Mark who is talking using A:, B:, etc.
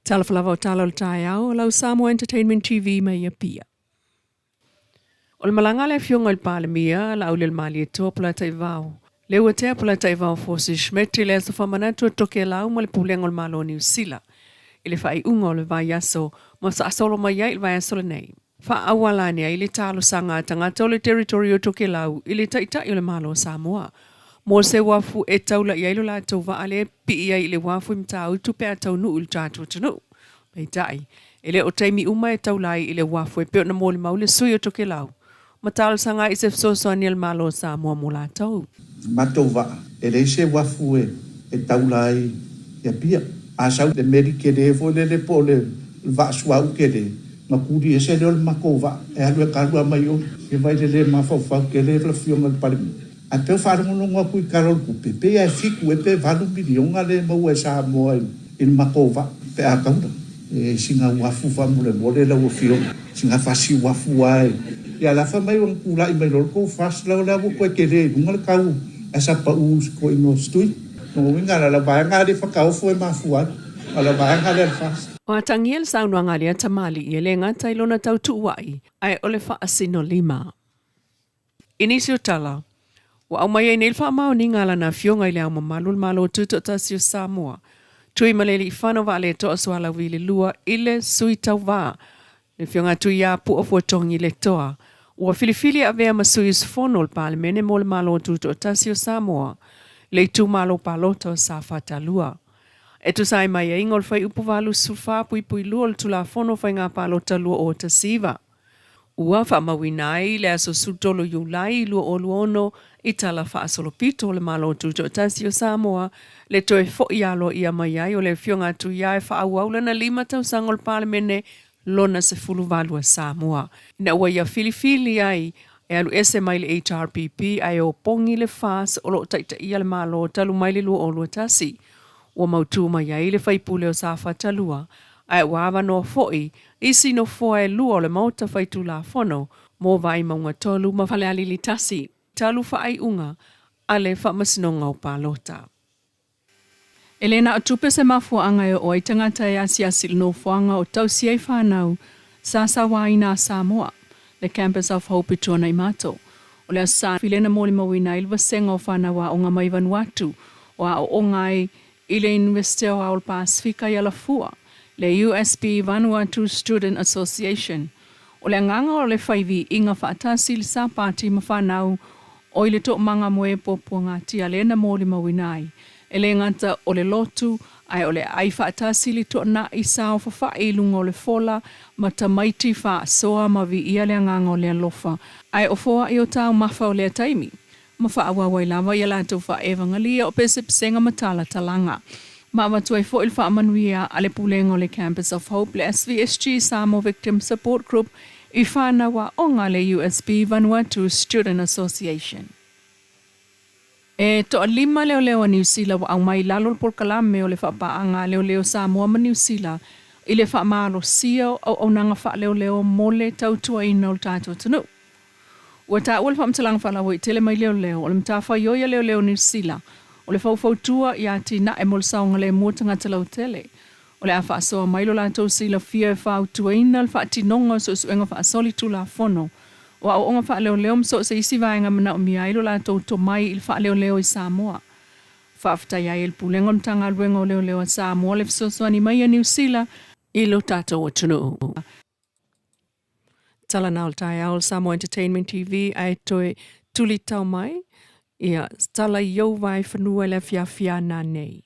A: Talafalava o tala o tai au, lau Samoa Entertainment TV mai a pia. O le malanga le fionga il palemia, lau le mali e toa pula tai vau. Le ua tea pula tai vau fosi shmeti le aso whamanatu o toke lau ma le pulenga o le malo New Zealand. Ile whai unga o le vai aso, ma sa asolo mai ai le vai aso le nei. Wha awalani a ile talo sanga tangata o le territory o toke lau, ile taitai o le malo Samoa. Mo se wafu e taula i ailo la tau wa ale pi i ai le wafu imta utu pe a tau nu ul tātua tanu. Mai tai, ele o taimi uma e taulai i le wafu e peo na mo le maule sui o toke lau. Matalo sanga i se fsoso ani al malo Samoa mo la tau.
B: Matou wa, ele se wafu e taulai e pia. A sau le meri ke le fo le po le va suau ke le. Ma kuri e se le mako wa, e alu e kalua mai o. E vai le mafau ke le flafionga le palemi. A pe wharongo ngā kui karol ku pepe ai fiku e pe valu milionga le mau e Samoa in makova pe a kaura. E singa wafu whamule mole lau o fio, singa whasi wafu ai. Ia la whamai wang kula i mai lorko whas lau lau koe ke re, nunga le kau e sa pa uus ko ino stui. Nunga winga la vayanga le whakau fo e mafu ai, la vayanga le whas.
A: O a Tanielu saunua ngalia tamali i ele ngata ilona tau tuuai, ai ole wha asino lima. Inisio tala. Wa au mai nei fa mau ni ngala na fionga ile au mamalul malo tuto tasio Samoa. Tui maleli I whano vale to aswala wi Leilua ile sui tau va. Le fionga tui ya pu ofu tongi le toa. Ua filifili a vea masui sfonol pale mene mole malo tuto tasio Samoa. Le tu malo paloto sa fatalua. E tu sai mai e ingol fai upuvalu sulfa pui pui luol tu la fono fai ngā palota lua o tasiva. Ua wha mawinai le aso sutolo yulai lua o luono I tala wha asolo pito le malo tuto tasio Samoa le toe fo ialo ia mai ai o le fionga tu iai wha awaula na lima tau sangol palemene lona se fulu valua Samoa. Na ua ia filifili ai e alu ese mai le HRPP ai o pongi le fas o lo taita ia le malo talu mai le lua o lua tasi. Ua mautu mai ai le faipule o safa talua. Ai wawa no foi, isi no foe lua le mauta faitu la fono, mo vai maunga tolu ma fale alili tasi. Talu fa ai unga, ale fa masinonga o palota. Elena atupe se mafua anga e o itangata e asiasil no fuanga o tausi ai whanau, sasa waina Samoa, le Campus of Hope Tona I mato. O le asa filena moli mawina ilwa senga o whanawa o nga mai Vanuatu, o a o ngai ile University o Aul Pasifika i Alafua, le USB Vanuatu Student Association. O le nganga o le whaivi inga whaatasil sa pati ma whanau o ile to manga moe popo ngā tia lena mōli mawinai. E le ngata o le lotu, ai o le ai whaatasili to na I sao whawha I lunga o le fola, ma tamaiti wha soa ma vi ia le nganga o le alofa. Ai o foa I o tau mawha o le taimi. Ma wha awawai lava ia lātou wha evangalia o pese psenga matala talanga. Ma watu ai fo il wha amanuia a le pulenga o le Campus of Hope, le SVSG Samoa Victim Support Group, I whanawa o ngā le USB Vanuatu Student Association. E to a lima leo leo a New Zealand wa au mai lalo por kalame o le whapaanga leo leo Samoa ma New Zealand I le whaamaro sio au nanga wha leo leo mole tautua ina o tātua tanu. Ua tā ua le whaamtalang whalawa I tele mai leo leo o le mtawha ioia leo leo New Zealand o le whauwhautua I ati na e mol saonga le muatanga talau tele. O le a whaasoa mailo la tau sila fia e whautua ina le whaatinonga so suenga whaasoli tu la fono. O au onga wha leo leo mso se isi vaenga mana o miailo la tau to mai il wha leo leo I Samoa. Whaaftai ai il pulengo mtanga luenga o leo leo a Samoa le fsosoani mai a New Zealand ilo tato o tunu. Tala nao tai au Samoa Entertainment TV ai toe tuli tau mai. Ia tala iau vai whanua le fia fia na nei.